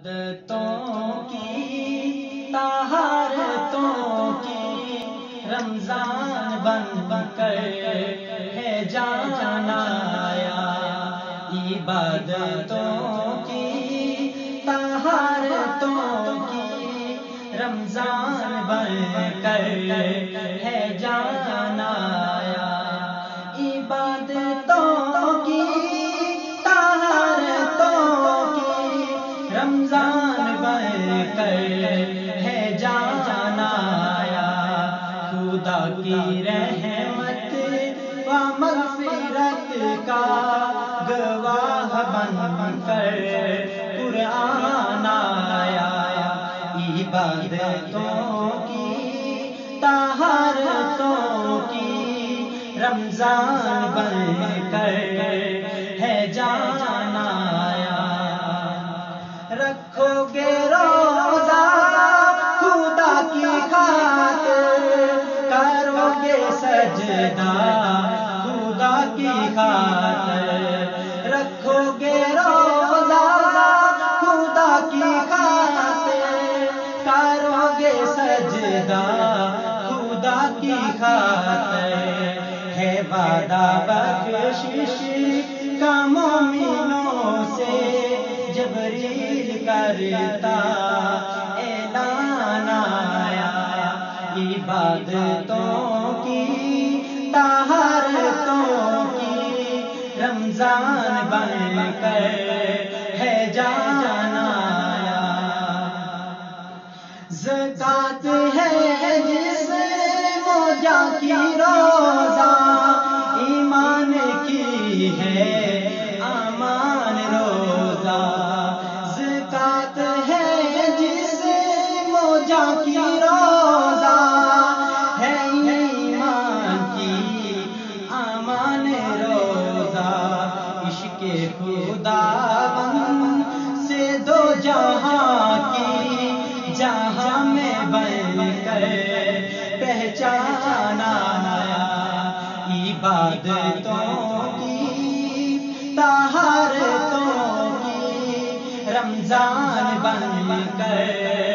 عبادتوں کی طہارتوں کی رمضان بن کر ہے جانا آیا، عبادتوں کی طہارتوں کی رمضان بن کر ہے جانا آیا، عبادتوں کی رمضان بن کر ہے جانا آیا، خدا کی رحمت و مغفرت کا گواہ بن کر قرآن آیا، عبادتوں کی طہارتوں کی رمضان بن کر ہے جانا آیا، رکھو گے روزہ خدا کی خاطر، کرو گے سجدہ خدا کی خاطر، رکھو گے روزہ خدا کی خاطر، کرو گے سجدہ خدا کی خاطر، ہے وعدہ بخشش کا مومنوں سے جبریل کرتا اعلان آیا، عبادتوں کی طہارتوں کی رمضان بن کر ہے جانا آیا، زکات ہے جس موجہ کی روزہ، ایمان کی ہے امان روزہ، زکات ہے جس موجہ کی روزہ، ہے ایمان کی امان روزہ، عشق خداوند سے دو جہاں کی جہاں میں بن کر پہچانا آیا، عبادتوں کی طہارتوں کی رمضان بن کر